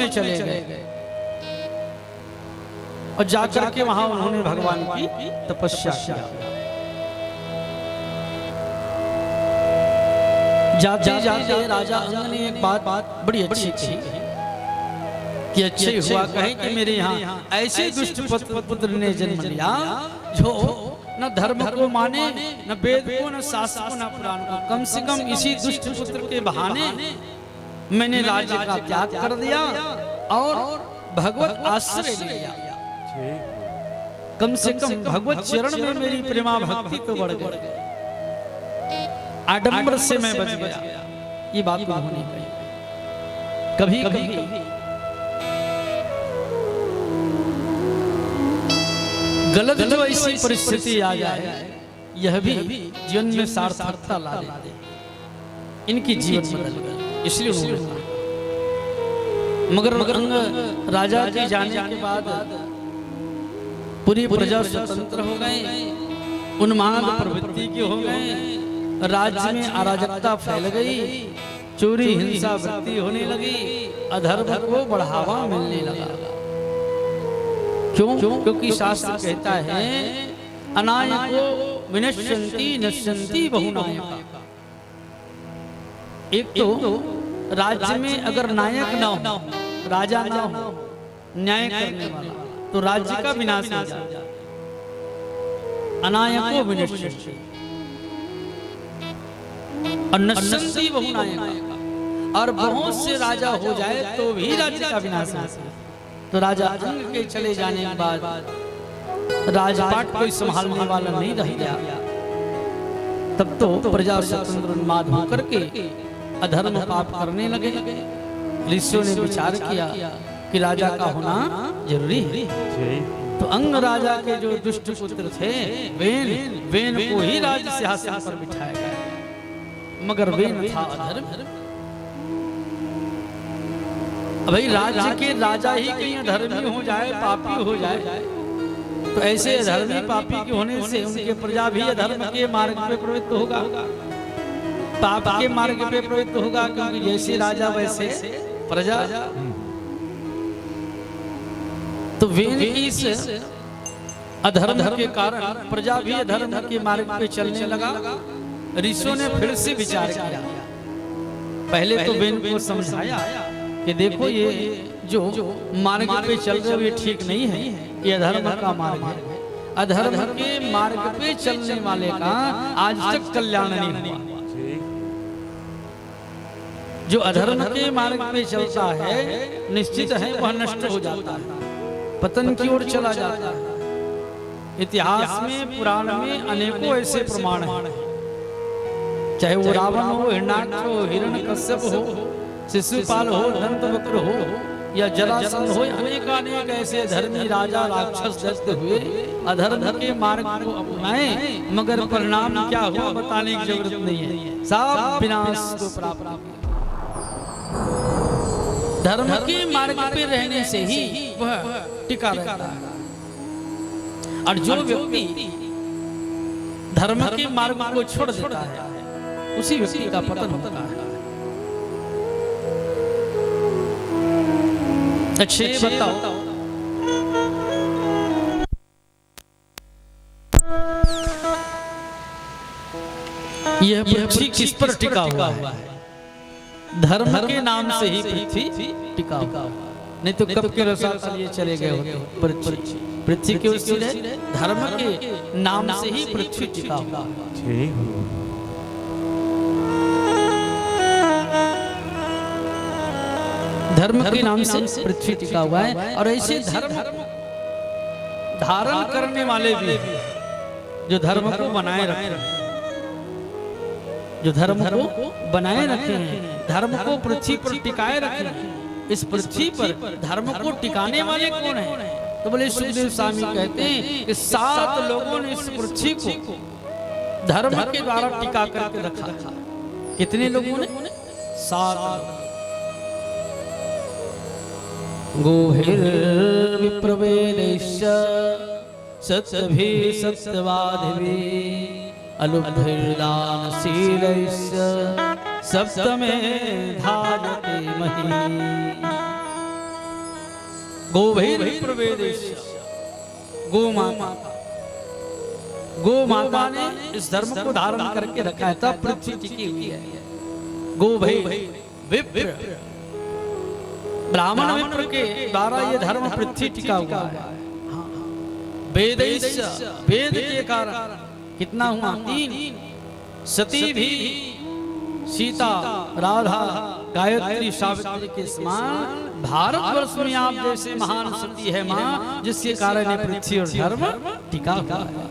में चले गए और जाकर के वहां उन्होंने भगवान की तपस्या किया। जाते जाते राजा अंग ने एक बात बड़ी अच्छी थी कि अच्छे हुआ कहे कि मेरे यहाँ ऐसे दुष्ट पुत्र ने जन्म लिया जो न धर्म को माने, न वेद को, न शास्त्र को, न पुराण को। कम से कम इसी दुष्ट पुत्र के बहाने मैंने राज्य का त्याग कर दिया और भगवत आश्रय लिया। कम से कम भगवत चरण में मेरी प्रेमा भक्ति तो बढ़ गई, आडंबर से मैं बच गया। ये बात होनी चाहिए। कभी कभी गलत जो ऐसी परिस्थिति आ जाए यह भी जीवन में सार्थकता ला देते। इनकी जीवन बदल गई, इसलिए मगर अंग राजा के जाने के बाद पूरी प्रजा स्वतंत्र हो गए, उन्माद प्रवृत्ति के हो गए, राज्य में अराजकता फैल गई, चोरी हिंसा वृत्ति होने लगी, अधर्म को बढ़ावा मिलने लगा। क्यों? क्योंकि शास्त्र कहता है अनायको विनश्यन्ति नश्यन्ति बहुनायका। एक तो राज्य में अगर नायक ना हो, राजा ना हो, न्याय करने वाला, तो राज्य का विनाश हो जाए। अनायको विनश्यन्ति और नश्यन्ति बहुनायका, और बहुत से राजा हो जाए तो भी राज्य का विनाश हो जाए। तो राजा अंग के चले जाने के बाद राजपाट कोई संभालने वाला नहीं रह गया। तब तो प्रजा स्वतंत्र उन्माद होकर के अधर्म पाप करने लगे। ऋषियों ने विचार किया कि राजा का होना जरूरी है। तो अंग राजा के जो दुष्ट पुत्र थे वेन को ही राज सिंहासन पर बिठाया गया, मगर वेन था अधर्म। भाई राज्य के राजा ही कहीं अधर्मी हो जाए, पापी हो जाए, तो ऐसे अधर्मी पापी के होने से उनके प्रजा भी अधर्म के मार्ग पे प्रवृत्त होगा, पाप के मार्ग पे प्रवृत्त होगा। क्योंकि जैसे राजा वैसे प्रजा। तो वेन की इस अधर्म के कारण प्रजा भी अधर्म के मार्ग पे चलने लगा। ऋषियों ने फिर से विचार किया। पहले तो वेन को समझाया कि देखो ये जो मार्ग पे चल रहे हो ये ठीक नहीं है, ये अधर्म का मार्ग है। अधर्म के मार्ग पे चलने वाले का आज तक कल्याण नहीं हुआ। जो अधर्म के मार्ग पे चलता है निश्चित है वह नष्ट हो जाता है, पतन की ओर चला जाता है। इतिहास में पुराण में अनेकों ऐसे प्रमाण हैं, चाहे वो रावण हो, हिरण्याक्ष हो, हिरण्यकश्यप हो, शिशुपाल हो, दंतवक्र हो या जरासंध हो, अनेक ऐसे धर्मी राजा राक्षस दैत्य हुए, अधर्म के मार्ग को अपनाए, मगर परिणाम क्या हुआ बताने की जरूरत नहीं है, सब विनाश को प्राप्त किया। धर्म के मार्ग पे रहने से ही वह टिका रहता है, और जो व्यक्ति धर्म के मार्ग को छोड़ देता है उसी व्यक्ति का पतन होता है। अच्छे बताओ, यह पृथ्वी किस पर टिका हुआ है? धर्म के नाम से ही पृथ्वी टिका हुआ, नहीं तो कब के रसाल ये चले गए होते। पृथ्वी क्यों स्थिर है? धर्म के नाम से ही पृथ्वी टिका हुआ। धर्म के नाम से पृथ्वी टिका हुआ है, और ऐसे धर्म धारण करने वाले भी जो धर्म को बनाए रखे हैं, जो धर्म को बनाए रखे हैं, धर्म को पृथ्वी पर टिकाए रखे हैं। इस पृथ्वी पर धर्म को टिकाने वाले कौन है? तो बोले सुखदेव स्वामी कहते हैं कि 7 लोगों ने इस पृथ्वी को धर्म के द्वारा टिका करके रखा। कितने लोगों ने? 7। गोभिर्विप्रवेदैश्च सत्यभिः सत्यवादिभिः अलुब्धिर्दानशीलैश्च सप्तमे धायते मही। गोभैर प्रवेदेश गो माता, गो माता ने इस धर्म को धारण करके रखा है, तब पृथ्वी टिकी हुई है। गोभैर विप्र, ब्राह्मण विप्र के द्वारा ये धर्म पृथ्वी टिका हुआ है। वेदैश्च, वेद के कारण कितना हुआ? 3। सती भी सीता, राधा, गायत्री, सावित्री के समान भारतवर्ष में आप जैसे महान सती है माँ, जिसके कारण ये पृथ्वी और धर्म टिका हुआ है।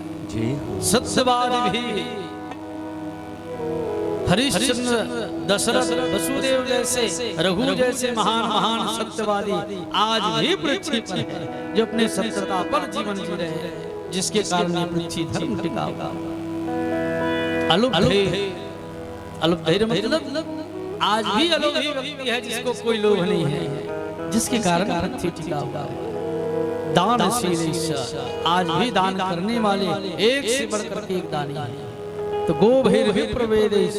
सत्यवाद भी हरिश्चंद्र, दशरथ, वसुदेव जैसे, रघु जैसे महान महान सत्यवादी आज भी पृथ्वी पर है, जो अपने सत्यता पर जीवन जी रहे हैं, जिसके कारण ये पृथ्वी धर्म टिका हुआ। अलुब्धैर्य मतलब आज भी अलुब्ध व्यक्ति है जिसको कोई लोभ नहीं है, जिसके कारण पृथ्वी टिका हुआ है। दानशील, आज भी दान करने वाले एक से बढ़कर एक दानी है। तो गोभैर प्रवेदेश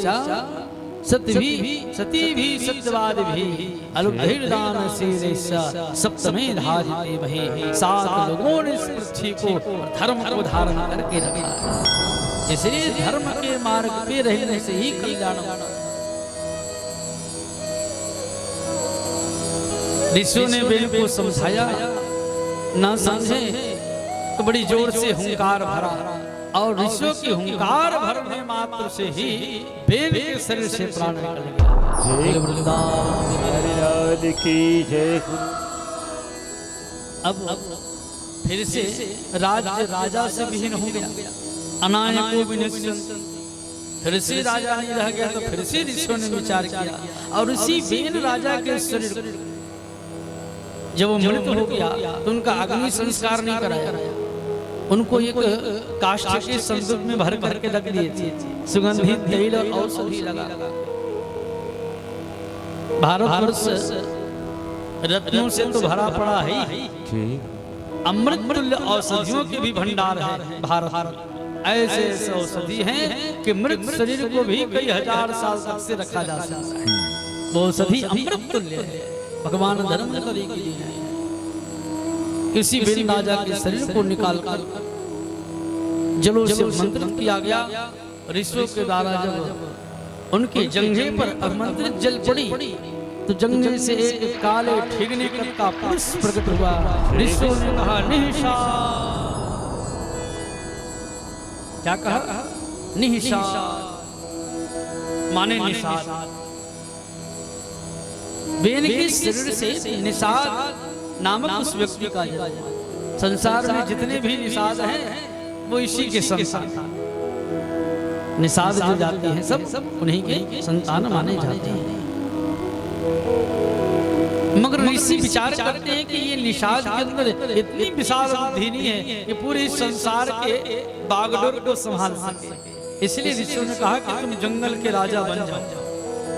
सती भी सत्यवाद भी अलुब्धैर्य दानशीलेश सप्तमे धारिते भये। 7 लोगों ने इस पृथ्वी को धर्म को धारण करके रखा। इसलिए धर्म के मार्ग पे रहने से ही कल्याण होता है। ऋषियों ने वेद को समझाया, ना समझे तो बड़ी जोर से हुंकार भरा, और ऋषियों की हुंकार भरने मात्र से ही वेद के शरीर से प्राण निकल गया। वृंदावन की जय। अब फिर से राज्य राजा से विहीन हो गया, अनायको विनश्यन्ति। फिर से राजा नहीं रह गया, तो फिर से ऋषियों ने विचार किया, और उसी वेद राजा के शरीर जब वो मृत हो गया तो उनका अग्नि संस्कार नहीं कराया, उनको एक काष्ठ के संदूक में भर करके रख दिए थे, सुगंधित तेल और औषधि लगा। भारतवर्ष रत्नों से तो भरा पड़ा है, अमृत तुल्य औषधियों के भी भंडार है भारत। ऐसे ऐसे औषधि हैं कि मृत शरीर को भी कई हजार साल तक से रखा जा सकता है। वो औषधि अमृत तुल्य है, भगवान धर्म के लिए है। किसी वेद राजा के शरीर को निकाल कर जलों से मंत्रित किया गया। ऋषियों के द्वारा जब उनके जंघे पर अमंत्रित जल पड़ी, तो जंघे से एक काले ठिगने का पुरुष प्रकट हुआ। ऋषियों ने कहा निहिषा। क्या कहा? निहिषा माने निषाद। वेद के शरीर से निषाद नामक उस व्यक्ति का जन्म। संसार में जितने भी निषाद हैं वो इसी के संतान। निषाद जो जाते हैं सब उन्हीं के संतान माने जाते हैं। मगर ऋषि विचार करते हैं कि ये निषाद के अंदर इतनी विशाल बुद्धि नहीं है कि पूरे संसार के बागडोर को संभाल सके। इसलिए ऋषियों ने कहा कि तुम जंगल के राजा बन जाओ।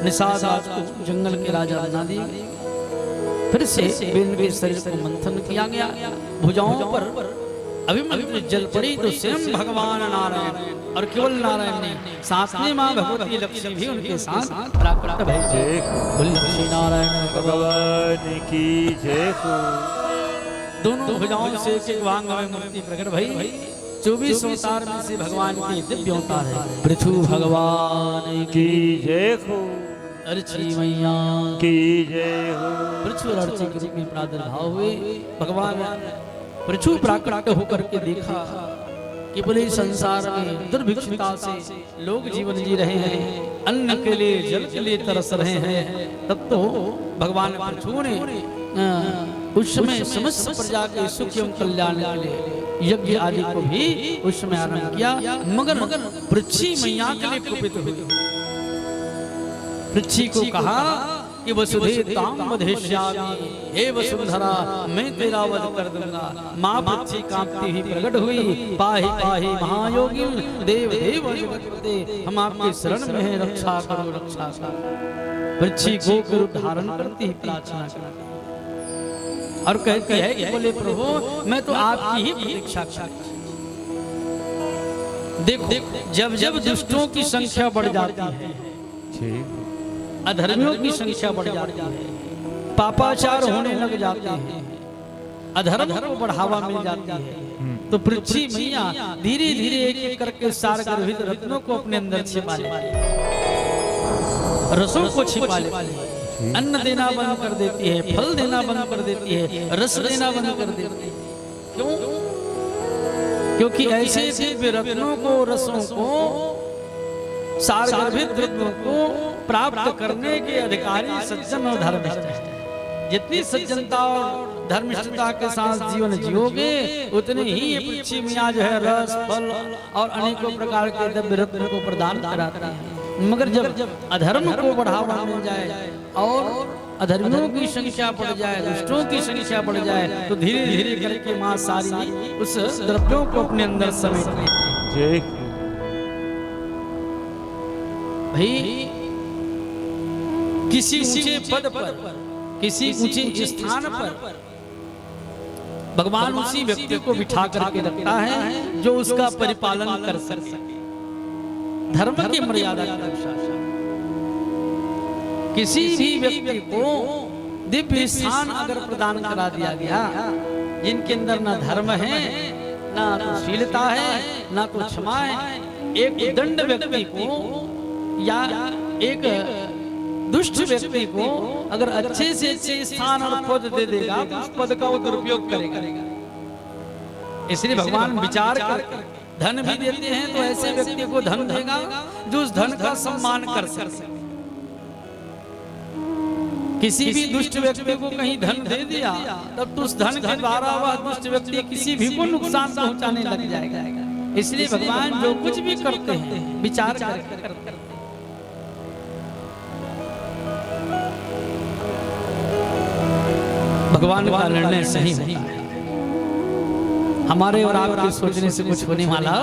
निषाद राज को जंगल के राजा बना दिए। फिर से वेद के शरीर को मंथन किया गया। भुजाओं पर अभिमंत्रित जल पड़ी तो स्वयं भगवान नारायण, और केवल नारायण नहीं, साथ में माँ भगवती लक्ष्मी भी उनके साथ प्राकट भई। लक्ष्मी नारायण भगवान की जय हो। दोनों भुजाओं से एक वांग में मूर्ति प्रकट भई। 24 अवतार में से भगवान के दिव्य अवतार है। पृथु भगवान की जय हो, अर्ची मैया की जय हो। पृथु और अर्ची के रूप में प्रादुर्भाव हुए। भगवान पृथु प्राकट होकर के देखा कि पूरे संसार में दुर्भिक्षता से लोग जीवन जी रहे हैं, अन्न के लिए जल के लिए तरस रहे हैं। तब तो भगवान पृथु ने उस समय समस्त प्रजा के सुख एवं कल्याण के लिए यज्ञ आदि को भी उस समय आरंभ किया। मगर पृथ्वी मैया के लिए कुपित हुई। पृथ्वी को कहा कि वसुधे ताम वधेष्यामि, हे वसुंधरा मैं तेरा वध कर दूंगा। माँ पृथ्वी कांपती हुई प्रकट हुई। पाहि पाहि महायोगी देव देव जगत्पते, हम आपके शरण में हैं, रक्षा करो रक्षा करो। पृथ्वी गोप रूप धारण करती प्रार्थना करती और कहती है कि बोले प्रभु मैं तो आपकी ही प्रतीक्षा करती। देखो जब जब दुष्टों की संख्या बढ़ जाती है, अधर्मियों की संख्या बढ़ जाती है, पापाचार होने लग जाते हैं, अधर्म को बढ़ावा मिल जाती है, तो पृथ्वी मैया धीरे धीरे एक एक करके सार गर्भित रत्नों को अपने अंदर छिपा लेती है, रसों को छिपा लेती है, अन्न देना बंद कर देती है, फल देना बंद कर देती है, रस देना बंद कर देती है। क्यों? क्योंकि ऐसे दिव्य रत्नों को, रसों को, सार गर्भित रत्नों को प्राप्त करने के अधिकारी सज्जन और धर्मिष्ठ हैं। जितनी सज्जनता और धर्मिष्ठता के साथ जीवन जियोगे उतने ही ये पृथ्वी मैया जो है रस, फल और अनेकों प्रकार के दिव्य रत्न को प्रदान कराता है। मगर जब अधर्म को बढ़ावा मिल जाए और अधर्मियों की संख्या बढ़ जाए, दुष्टों की संख्या बढ़ जाए, तो धीरे धीरे करके माँ सारी उस द्रव्यों को अपने अंदर समेट लेती है। भाई किसी ऊंचे पद पर, किसी ऊंचे स्थान पर भगवान उसी व्यक्ति को बिठा करके रखता है जो उसका परिपालन कर सके, धर्म की मर्यादा के अनुसार। किसी भी व्यक्ति को दिव्य स्थान अगर प्रदान करा दिया गया जिनके अंदर ना धर्म है, ना तो शीलता है, ना तो क्षमा है, एक दंड व्यक्ति को या एक दुष्ट व्यक्ति को अगर अच्छे से अच्छे स्थान और पद दे देगा तो उस पद का वो दुरुपयोग करेगा। इसलिए भगवान विचार कर धन भी देते हैं तो ऐसे व्यक्ति को धन देगा जो उस धन का सम्मान कर सके। किसी भी दुष्ट व्यक्ति को कहीं धन दे दिया तब तो उस धन के द्वारा वह दुष्ट व्यक्ति किसी भी को नुकसान पहुंचाने लग जाएगा। इसलिए भगवान जो कुछ भी करते हैं विचार करके करते हैं। भगवान का निर्णय सही होता है, हमारे और आपके सोचने से कुछ होने वाला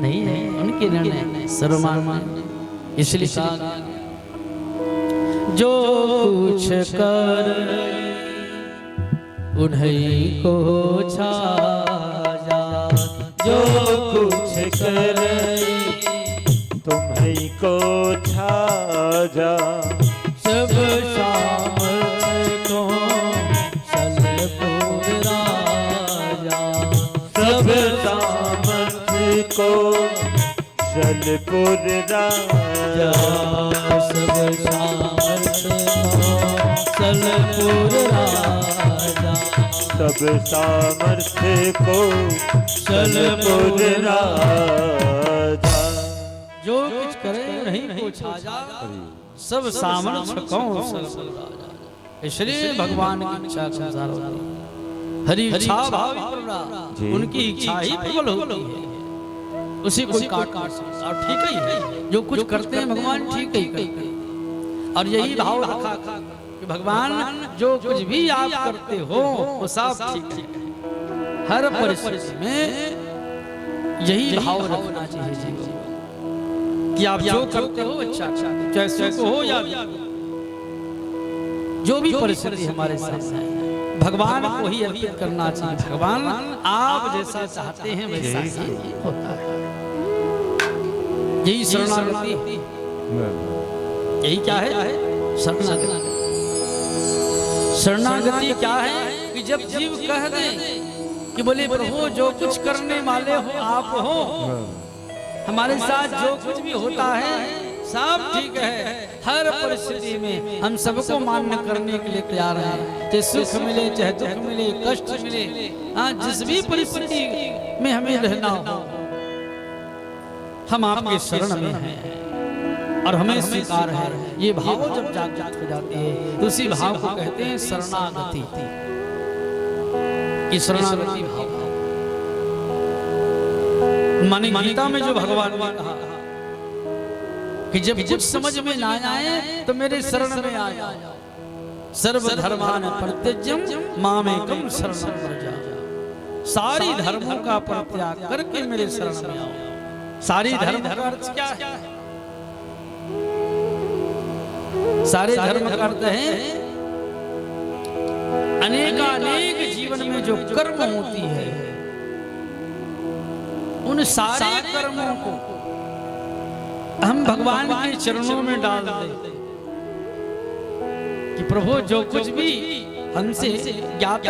नहीं है, उनके निर्णय सर्वमान्य। इसलिए जो कुछ कर उन्हीं को छाया, जो कुछ कर तुम्हीं को छाया, सब सामर्थ को सलपुर राजा, सब सामर्थ को सलपुर राजा, सब सामर्थ को सलपुर राजा, सब सामर्थ्य को सलपुर राजा। जो कुछ करे नहीं को छाजा, सब सामर्थ्य को सलपुर राजा। इसलिए भगवान की इच्छा के अनुसार होती है। हरि इच्छा भाव प्रभु, उनकी इच्छा ही प्रबल होती है, उसी को काट और ठीक ही है। जो कुछ करते हैं भगवान ठीक ही करते हैं। और यही भाव रखा कि भगवान जो कुछ भी आप करते हो वो सब ठीक है। हर परिस्थिति में यही भाव रखना चाहिए जीवन कि आप जो करते हो अच्छा चाहे सुख हो या जो भी परिस्थिति हमारे सामने है भगवान को ही अर्पित करना चाहिए। भगवान आप जैसा चाहते हैं वैसा ही होता है। यही शरणागति, यही क्या है शरणागति। शरणागति क्या है कि जब जीव कह दे कि बोले प्रभु जो कुछ करने वाले हो आप हो, हमारे साथ जो कुछ भी होता है सब ठीक है, हर परिस्थिति में हम सबको मान्य करने के लिए तैयार हैं। चाहे सुख मिले चाहे दुख मिले कष्ट मिले, हाँ जिस भी परिस्थिति में हमें रहना हो हम आपके शरण में हैं और हमें स्वीकार है। ये भाव जब जागृत हो जाती है तो उसी भाव को कहते हैं शरणागति। ये शरणागति भाव माने गीता में जो भगवान ने कहा कि जब कुछ समझ में ना आए तो मेरे शरण में आ जाओ। सर्वधर्मान परित्यज्यम मामेकम शरणं व्रज। सारी धर्मों का परित्याग करके मेरे शरण में आओ। सारी धर्म का अर्थ क्या है? सारे धर्म का अर्थ है अनेक जीवन में जो कर्म होती है उन सारे कर्मों को हम भगवान के चरणों में डाल दें कि प्रभु जो कुछ भी हमसे ज्ञात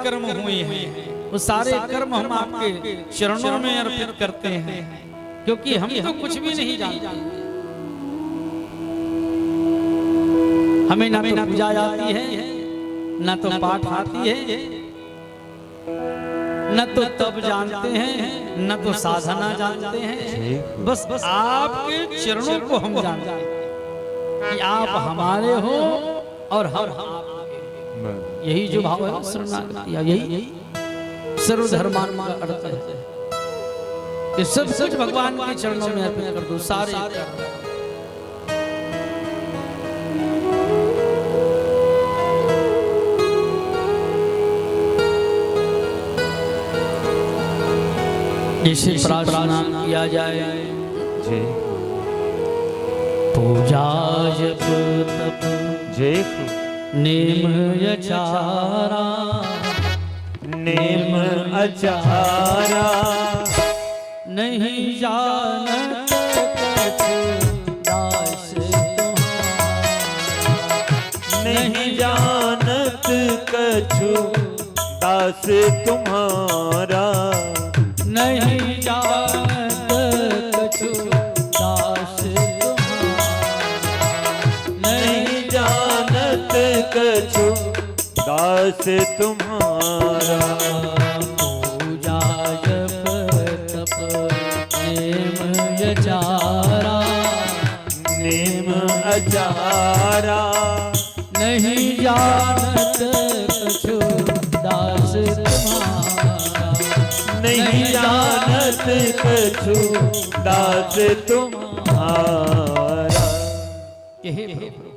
कर्म हुए हैं वो सारे कर्म हम आपके चरणों में अर्पित करते हैं, क्योंकि हम तो कुछ भी नहीं जानते। हमें ना तो पूजा आती है, ना तो पाठ आती है, न तो तब जानते हैं, न तो साधना जानते हैं। बस आपके चरणों को हम जानते हैं कि आप हमारे हो और हम आपके। यही जो भाव है शरणागति, यही सर्वधर्मान का अर्थ है कि सब कुछ भगवान के चरणों में अर्पित कर दो, सारे। जिसे प्रार्थना किया जाए जी, पूजा जप तप जय नेम यचारा, नेम अचारा, नहीं जानत कछु दास तुम्हारा, नहीं जानत कछु दास तुम्हारा, नहीं जानत कछु दास तुम्हारा, नहीं जानत कछु दास तुम्हारा। पूजा जप तप नेम यचारा, नेम अचारा, नहीं जानत कछु दास तुम्हारा, नहीं जानत कछु दास तुम्हारा। हे प्रभु,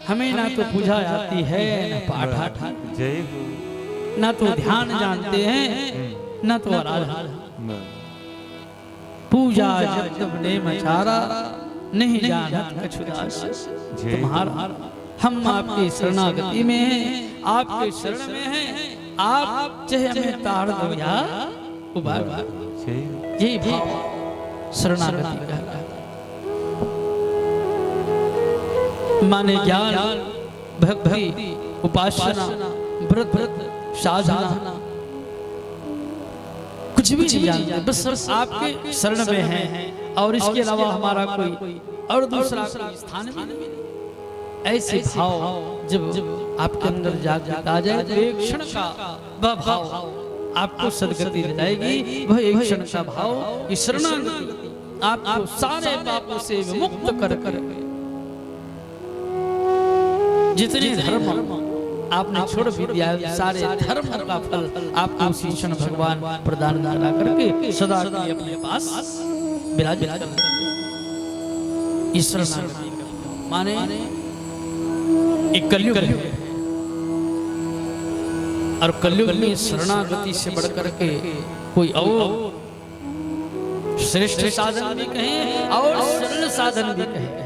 हमें ना तो पूजा आती है, ना पाठ आती, जय हो, ना तो ध्यान जानते हैं, ना तो आराधना। पूजा जब तब नेम अचारा, नहीं जानत कछु दास तुम्हारा। हम आपकी शरणागति में हैं, आपके शरण में हैं। आप चाहे हमें ताड़ दो या उबार, ये भाव शरणागति कहलाता है। माने ज्ञान, भक्ति, उपासना, व्रत, साधना कुछ भी नहीं जानते, बस आपके शरण में हैं और इसके अलावा हमारा कोई और दूसरा कोई स्थान भी नहीं। ऐसे भाव जब आपके अंदर जागृत आ जाए तो एक क्षण का वह भाव आपको सदगति दिलाएगी। वह एक क्षण का भाव ये शरणागति आपको सारे पापों से मुक्त कर जितने धर्म आपने छोड़ भी दिया है, सारे धर्म का फल आपको उसी क्षण भगवान प्रदान करा करके सदा के लिए अपने पास विराजित करते हैं। ईश्वर माने एक कलयुग है और कलयुग में शरणागति से बढ़कर के कोई और श्रेष्ठ साधन भी कहें और सरल साधन भी कहें,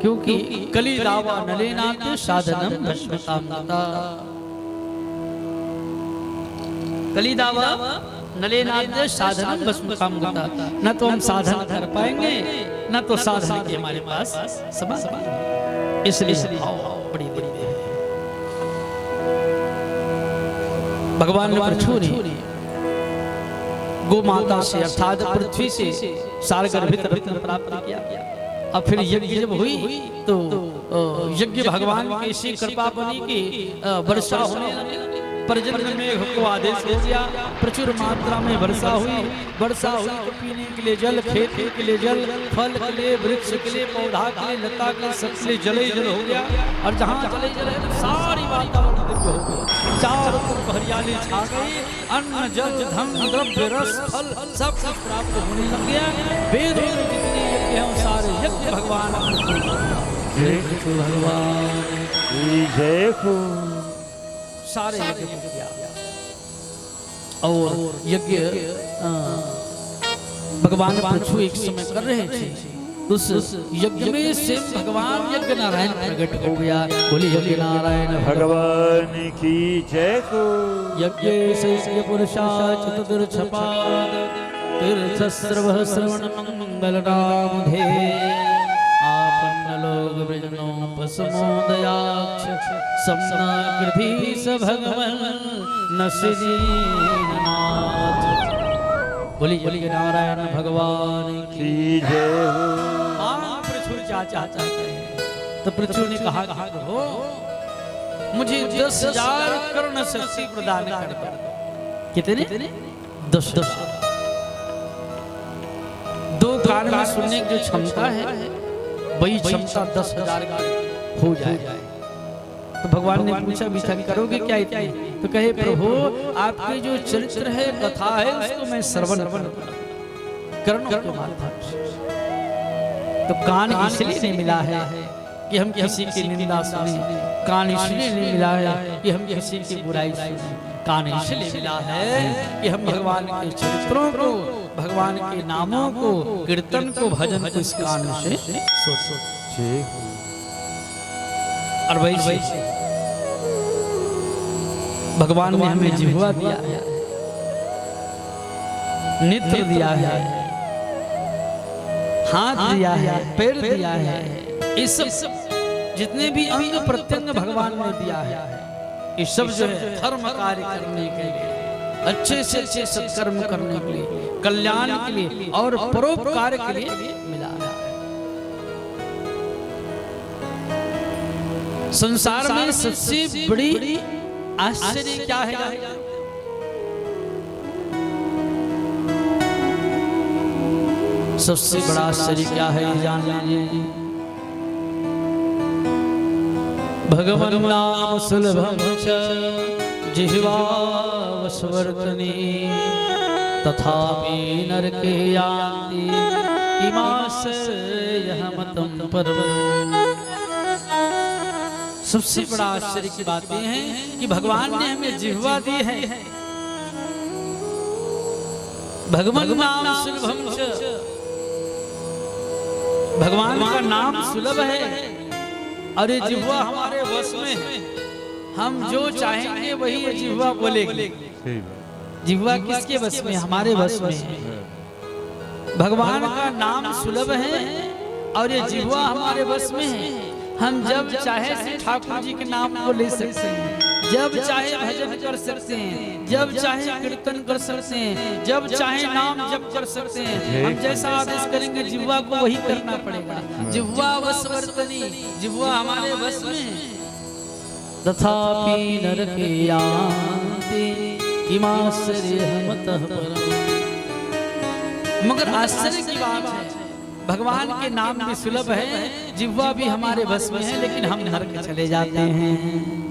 क्योंकि कली दावा नलेनाथ साधनम भस्मकामता। कली दावा नलेनाथ साधनम भस्मकामता। न तो हम साधन कर पाएंगे, न तो साधन के हमारे पास समय। इसलिए बड़ी बड़ी है भगवान ने प्रचुर गो माता से अर्थात पृथ्वी से सारगर्भित रत्न प्राप्त किया। अब फिर यज्ञ जब हुई तो यज्ञ भगवान की ऐसी कृपा बनी कि वर्षा होने लगी। पर्जन्य में को आदेश हो गया, प्रचुर मात्रा में वर्षा हुई। वर्षा हुई तो पीने के लिए जल, खेती के लिए जल, फल के लिए, वृक्ष के लिए, पौधा के लिए, लता के लिए, सबके लिए जल ही जल हो गया। और जहाँ जल जल है सारी वातावरण दिव्य हो गया, चारों तरफ हरियाली छा गई। अन्न जल धन द्रव्य रस फल सब कुछ प्राप्त होने लग गया। वेदों में जितने यज्ञ हैं सारे यज्ञ भगवान सारे यज्ञ किया। और यज्ञ भगवान पृथु एक समय कर रहे थे, उस यज्ञ में से भगवान यज्ञ नारायण प्रकट हो गया। बोले यज्ञ नारायण भगवान की जय हो। यज्ञ से पुरुषा चतुर्दशपाद तीर्थ सर्व श्रवण मंगल राम धे आपन लोग ब्रजनों भस्मोदयाक्ष समनाकृति स भगवन नसदीनाथ। बोलिए नारायण भगवान की की जय हो। पृथु क्या चाहता है? तो पृथु ने कहा हो मुझे 10,000 कर्ण शक्ति प्रदान कर दो। कितने? 10। 2 कान में सुनने की जो क्षमता है वही क्षमता 10,000 की हो जाए। तो भगवान ने पूछा विचार करोगे क्या इतने? तो कहे प्रभु आपके जो चरित्र है कथा है उसको मैं श्रवण कर्णों के माध्यम से। तो कान इसलिए नहीं मिला है कि हम किसी की निंदा सुने, कान इसलिए नहीं मिला है कि हम किसी की बुराई सुने, कान इसलिए मिला है कि हम भगवान के चरित्रों को, भगवान के नामों को, कीर्तन को, भजन को इस कान से सोच। जय हो। और वैसे भगवान ने हमें जिह्वा दिया है, नेत्र दिया है, हाथ दिया है, पैर दिया है। इस सब जितने भी अंग प्रत्यंग भगवान ने दिया है, ये सब जो है धर्म कार्य करने के लिए, अच्छे से अच्छे सत्कर्म करने के लिए, कल्याण के लिए और परोपकार के लिए मिला है। संसार में सबसे बड़ी आश्चर्य क्या है? सबसे बड़ा आश्चर्य क्या है जान लीजिए। भगवान नाम सुलभम च जिह्वावशवर्तने तथापि नरके यान्ति इमाश्रयमतं परमम्। सबसे बड़ा आश्चर्य की बात यह है कि भगवान ने हमें जिह्वा दी है। भगवान नाम सुलभम च, भगवान का नाम सुलभ है और ये जिह्वा हमारे वश में है। हम जो चाहेंगे वही ये जिह्वा बोलेगी। जिह्वा किसके वश में? हमारे वश में है। भगवान का नाम सुलभ है और ये जिह्वा हमारे वश में है। हम जब चाहे से ठाकुर जी के नाम को ले सकते हैं, जब चाहे भजन कर सकते हैं, जब चाहे कीर्तन कर सकते हैं, जब चाहे नाम जप कर सकते हैं। हम जैसा आदेश करेंगे जिह्वा को वही करना पड़ेगा। जिह्वा वशवर्तनी, जिह्वा हमारे वश में है। तथापि नरके यान्ति इमाश्रयमतः परमम्। मगर आश्चर्य की बात है भगवान के नाम भी सुलभ है, जिह्वा भी हमारे बस में है, लेकिन हम नरक चले जाते हैं।